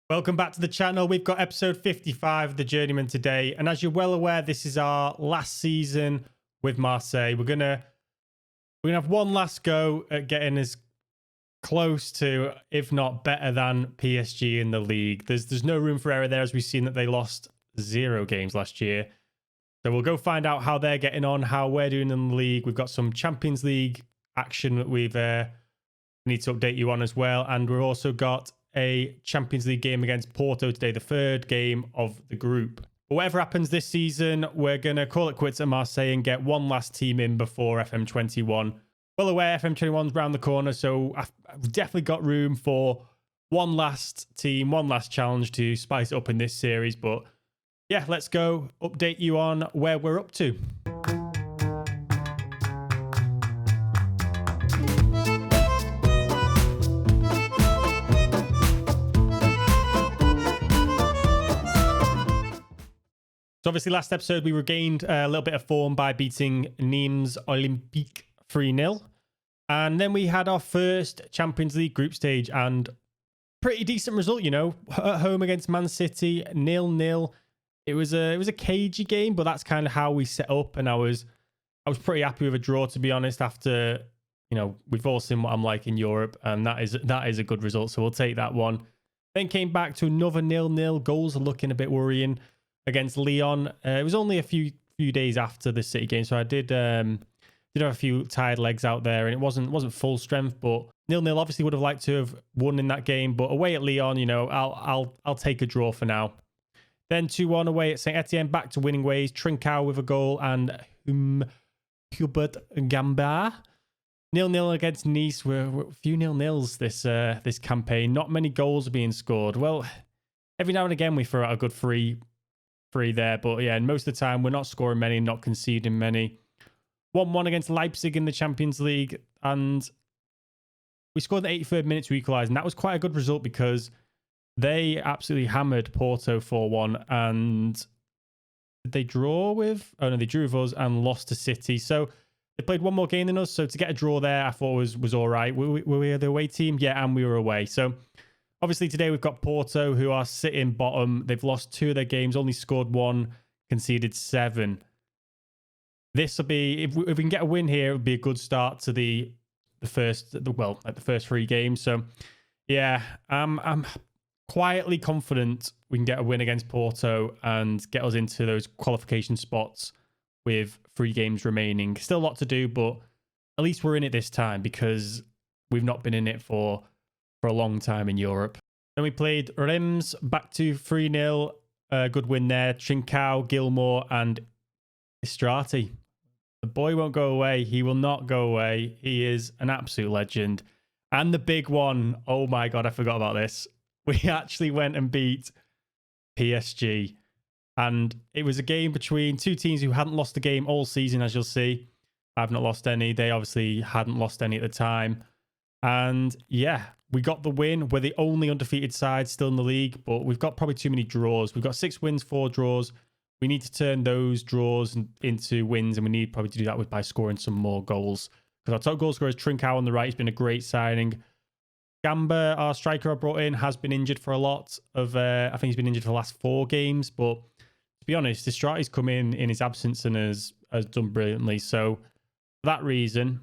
Welcome back to the channel. We've got episode 55 of the Journeyman today. And as you're well aware, this is our last season with Marseille. We're gonna have one last go at getting as close to, if not better than, PSG in the league. There's no room for error there, as we've seen that they lost 0 games last year. So we'll go find out how they're getting on, how we're doing in the league. We've got some Champions League action that we need to update you on as well. And we've also got a Champions League game against Porto today, the third game of the group. But whatever happens this season, we're going to call it quits at Marseille and get one last team in before FM21. Well aware FM21's round the corner, so I've definitely got room for one last team, one last challenge to spice it up in this series. But yeah, let's go update you on where we're up to. So obviously last episode we regained a little bit of form by beating Nîmes Olympique 3-0. And then we had our first Champions League group stage and pretty decent result, you know, at home against Man City, 0-0. It was a cagey game, but that's kind of how we set up, and I was pretty happy with a draw, to be honest, after, you know, we've all seen what I'm like in Europe, and that is a good result, so we'll take that one. Then came back to another 0-0. Goals are looking a bit worrying against Lyon. It was only a few days after the City game, so I did have a few tired legs out there, and it wasn't full strength. But 0-0 obviously would have liked to have won in that game, but away at Lyon, you know, I'll take a draw for now. Then 2-1 away at Saint Etienne, back to winning ways. Trincao with a goal and Hubert Gamba. 0-0 against Nice. We're a few 0-0s this campaign. Not many goals are being scored. Well, every now and again we throw out a good free there, but yeah, and most of the time we're not scoring many, not conceding many. 1-1 against Leipzig in the Champions League, and we scored in the 83rd minute to equalise, and that was quite a good result because they absolutely hammered Porto 4-1, and did they draw with? Oh no, they drew with us and lost to City. So they played one more game than us, so to get a draw there I thought was all right. Were we the away team? Yeah, and we were away. So obviously today we've got Porto, who are sitting bottom. They've lost 2 of their games, only scored 1, conceded 7. This will be, if we can get a win here, it would be a good start to the first 3 games. So yeah, I'm quietly confident we can get a win against Porto and get us into those qualification spots with 3 games remaining. Still a lot to do, but at least we're in it this time because we've not been in it for a long time in Europe. Then we played Reims, back to 3-0. Good win there. Trincao, Gilmour and Istrati. The boy won't go away. He will not go away. He is an absolute legend. And the big one, oh my God, I forgot about this. We actually went and beat PSG. And it was a game between 2 teams who hadn't lost a game all season, as you'll see. I've not lost any. They obviously hadn't lost any at the time. And yeah, we got the win. We're the only undefeated side still in the league, but we've got probably too many draws. We've got 6 wins, 4 draws. We need to turn those draws into wins, and we need probably to do that by scoring some more goals. Because our top goal scorer is Trincao on the right. He's been a great signing. Gamba, our striker I brought in, has been injured for a lot of, I think he's been injured for the last 4 games. But to be honest, Istrati's come in his absence and has done brilliantly. So for that reason,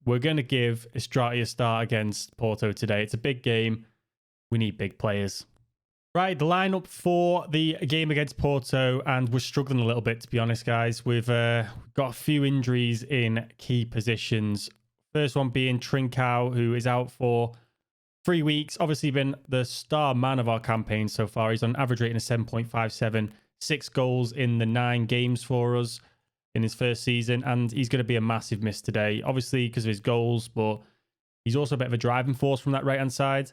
we're going to give Istrati a start against Porto today. It's a big game. We need big players. Right, the lineup for the game against Porto, and we're struggling a little bit, to be honest, guys. We've got a few injuries in key positions. First one being Trincao, who is out for 3 weeks. Obviously been the star man of our campaign so far. He's on average rating of 7.57, 6 goals in the 9 games for us in his first season, and he's going to be a massive miss today, obviously because of his goals, but he's also a bit of a driving force from that right-hand side.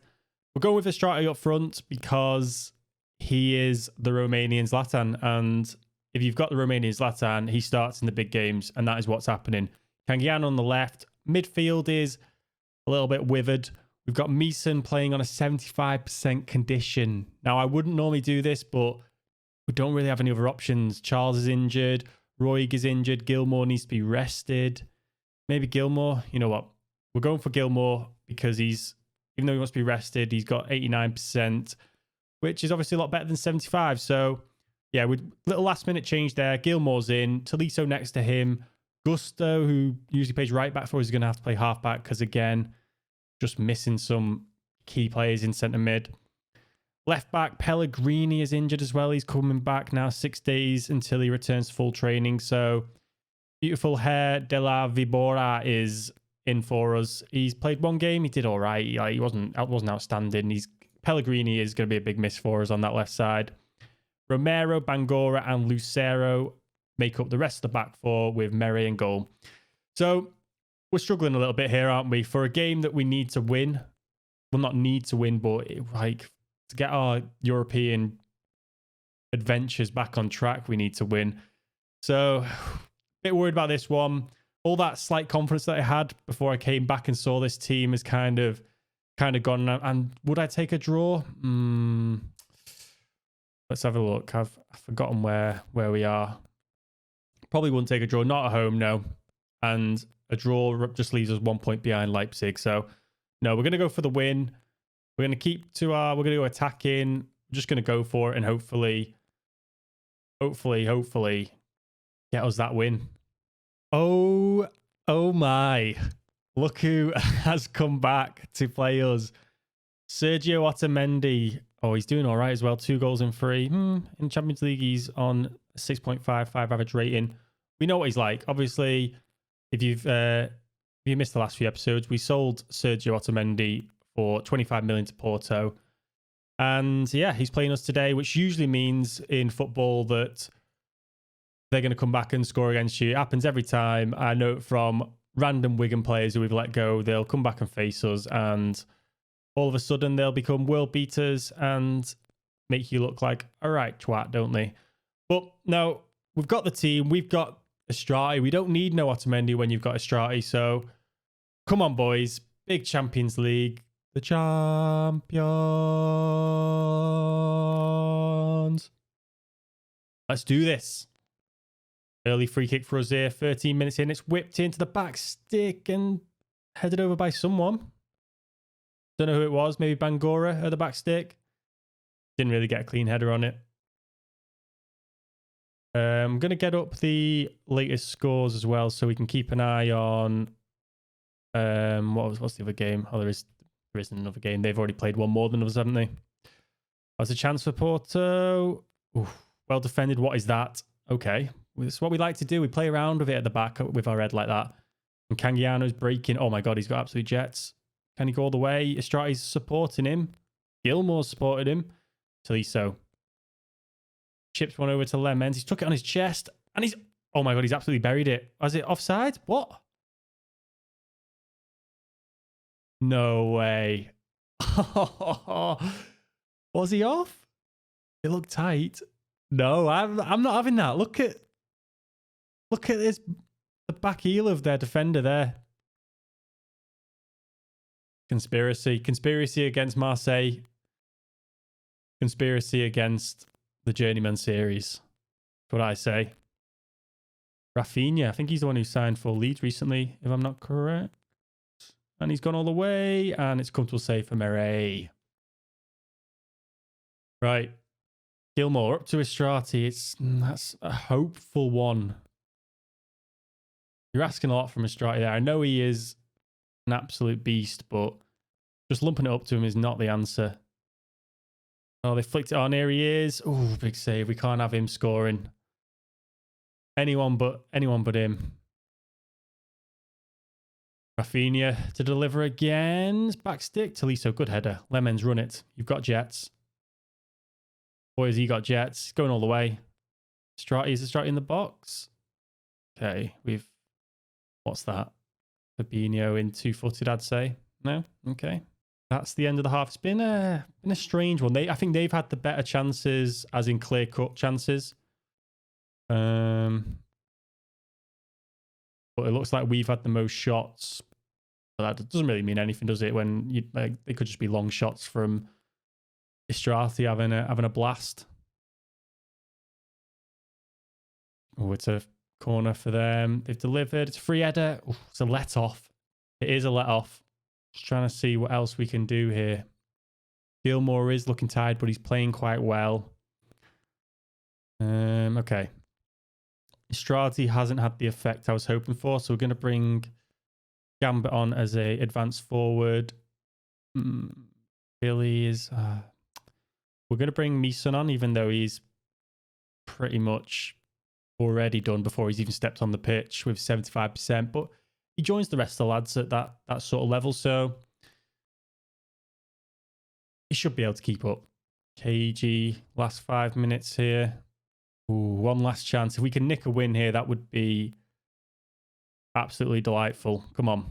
We're going with Istrati up front because he is the Romanian Zlatan, and if you've got the Romanian Zlatan, he starts in the big games, and that is what's happening. Kangian on the left. Midfield is a little bit withered. We've got Meeson playing on a 75% condition. Now, I wouldn't normally do this, but we don't really have any other options. Charles is injured. Roig is injured. Gilmour needs to be rested. Maybe Gilmour. You know what? We're going for Gilmour because even though he wants to be rested, he's got 89%. which is obviously a lot better than 75. So, yeah, with little last minute change there. Gilmore's in, Tolisso next to him. Gusto, who usually plays right back for us, is going to have to play half back because, again, just missing some key players in centre mid. Left back, Pellegrini is injured as well. He's coming back now 6 days until he returns to full training. So, beautiful hair, De La Vibora is in for us. He's played one game. He did all right. He wasn't outstanding. Pellegrini is going to be a big miss for us on that left side. Romero, Bangura, and Lucero make up the rest of the back four with Merry in goal. So we're struggling a little bit here, aren't we? For a game that we need to win. Well, not need to win, but to get our European adventures back on track, we need to win. So a bit worried about this one. All that slight confidence that I had before I came back and saw this team is kind of gone. And would I take a draw? Let's have a look. I've forgotten where we are. Probably wouldn't take a draw. Not at home, no. And a draw just leaves us 1 point behind Leipzig. So, no, we're going to go for the win. We're going to keep to we're going to go attacking. We're just going to go for it and hopefully get us that win. Oh my. Look who has come back to play us. Sergio Otamendi. Oh, he's doing all right as well. 2 goals and 3. In Champions League, he's on 6.55 average rating. We know what he's like. Obviously, if you missed the last few episodes, we sold Sergio Otamendi for 25 million to Porto. And yeah, he's playing us today, which usually means in football that they're going to come back and score against you. It happens every time. I know from random Wigan players who we've let go, they'll come back and face us, and all of a sudden they'll become world beaters and make you look like a right twat, don't they? But no, we've got the team. We've got Estrati. We don't need no Otamendi when you've got Estrati. So come on, boys. Big Champions League. The champions. Let's do this. Early free kick for us here. 13 minutes in. It's whipped into the back stick and headed over by someone. Don't know who it was. Maybe Bangura at the back stick. Didn't really get a clean header on it. I'm going to get up the latest scores as well so we can keep an eye on what's the other game? Oh, there isn't another game. They've already played one more than us, haven't they? That's a chance for Porto. Oof, well defended. What is that? Okay. It's what we like to do. We play around with it at the back with our head like that. And Cangiano's breaking. Oh my God, he's got absolute jets. Can he go all the way? Estrati's supporting him. Gilmore's supported him. Tolisso. Chips one over to Lemens. He's took it on his chest. And he's... Oh my God, he's absolutely buried it. Was it offside? What? No way. Was he off? It looked tight. No, I'm not having that. Look at this, the back heel of their defender there. Conspiracy against Marseille. Conspiracy against the Journeyman series. That's what I say. Rafinha, I think he's the one who signed for Leeds recently, if I'm not correct. And he's gone all the way, and it's come to a save for Merey. Right. Gilmore up to Estrati. That's a hopeful one. You're asking a lot from Estrati there. I know he is an absolute beast, but just lumping it up to him is not the answer. Oh, they flicked it on. Here he is. Oh, big save. We can't have him scoring. Anyone but him. Rafinha to deliver again. Back stick. Tolisso, good header. Lemens, run it. You've got jets. Boy, has he got jets. Going all the way. Is Estrati in the box? Okay, what's that? Fabinho in two-footed, I'd say. No? Okay. That's the end of the half. It's been a strange one. I think they've had the better chances, as in clear-cut chances. But it looks like we've had the most shots. But that doesn't really mean anything, does it? When they could just be long shots from Estrati having a blast. Oh, it's a corner for them. They've delivered. It's a free header. Oh, it's a let off. It is a let off. Just trying to see what else we can do here. Gilmore is looking tired, but he's playing quite well. Okay. Strati hasn't had the effect I was hoping for, so we're going to bring Gambit on as a advanced forward. Billy is... we're going to bring Meeson on, even though he's pretty much already done before he's even stepped on the pitch with 75%. But he joins the rest of the lads at that sort of level, so he should be able to keep up. KG, last 5 minutes here. Ooh, one last chance. If we can nick a win here, that would be absolutely delightful. Come on.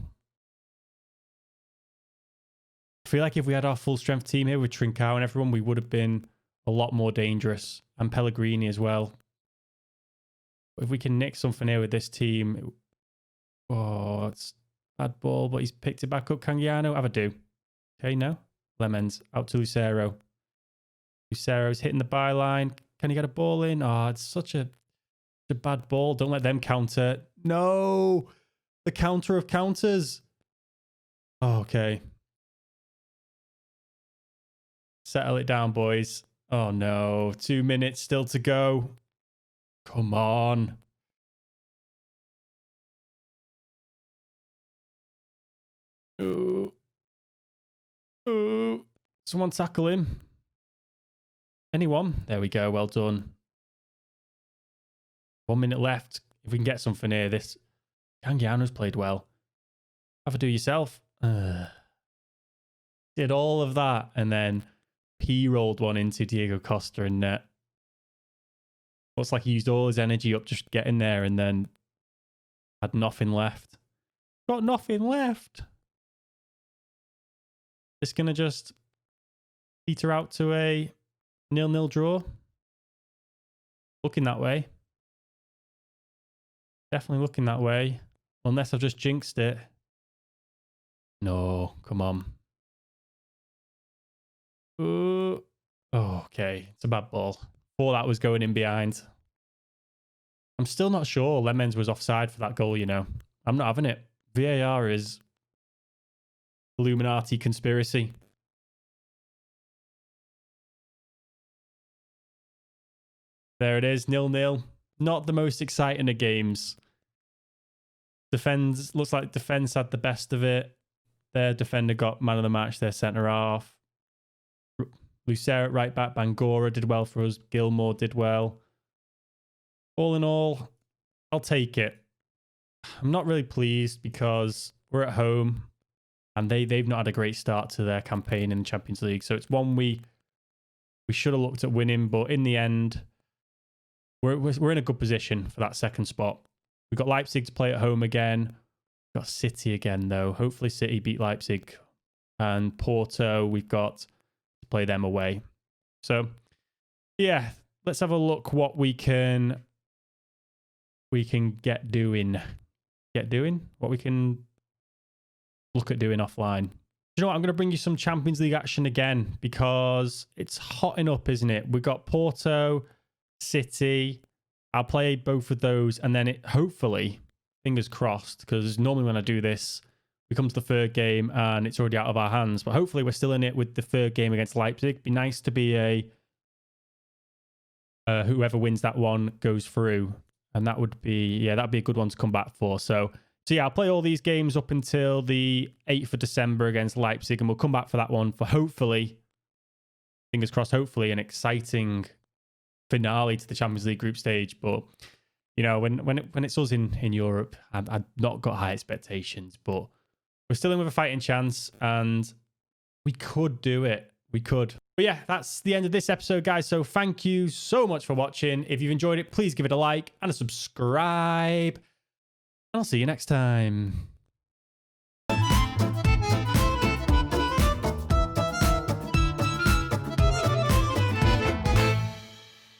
I feel like if we had our full strength team here with Trincao and everyone, we would have been a lot more dangerous. And Pellegrini as well. If we can nick something here with this team. Oh, it's bad ball, but he's picked it back up. Cangiano, have a do. Okay, no. Lemons out to Lucero. Lucero's hitting the byline. Can he get a ball in? Oh, it's such a bad ball. Don't let them counter. No! The counter of counters. Oh, okay. Settle it down, boys. Oh, no. 2 minutes still to go. Come on. Ooh. Ooh. Someone tackle him. Anyone? There we go. Well done. 1 minute left. If we can get something here, this Cangiano's played well. Have a do yourself. Did all of that and then P-rolled one into Diego Costa in net. Looks like he used all his energy up just getting there and then had nothing left. Got nothing left. It's going to just peter out to a 0-0 draw. Looking that way. Definitely looking that way. Unless I've just jinxed it. No, come on. Ooh. Oh, okay. It's a bad ball. Thought that was going in behind. I'm still not sure Lemens was offside for that goal, you know. I'm not having it. VAR is Illuminati conspiracy. There it is, 0-0. Not the most exciting of games. Defense, looks like defense had the best of it. Their defender got man of the match, their centre half. Lucero at right back, Bangora did well for us. Gilmore did well. All in all, I'll take it. I'm not really pleased because we're at home and they've not had a great start to their campaign in the Champions League. So it's one we should have looked at winning, but in the end, we're in a good position for that second spot. We've got Leipzig to play at home again. We've got City again, though. Hopefully City beat Leipzig. And Porto, we've got to play them away. So, yeah, let's have a look what we can get doing. What we can look at doing offline. You know what? I'm going to bring you some Champions League action again because it's hotting up, isn't it? We've got Porto, City. I'll play both of those and then it hopefully, fingers crossed, because normally when I do this, we come to the third game and it's already out of our hands. But hopefully we're still in it with the third game against Leipzig. Be nice to be whoever wins that one goes through. And that would be, yeah, that'd be a good one to come back for. So yeah, I'll play all these games up until the 8th of December against Leipzig and we'll come back for that one for hopefully, fingers crossed, hopefully an exciting finale to the Champions League group stage. But you know, when it's us in Europe, I've not got high expectations, but we're still in with a fighting chance and we could do it. We could. But yeah, that's the end of this episode, guys. So thank you so much for watching. If you've enjoyed it, please give it a like and a subscribe. And I'll see you next time.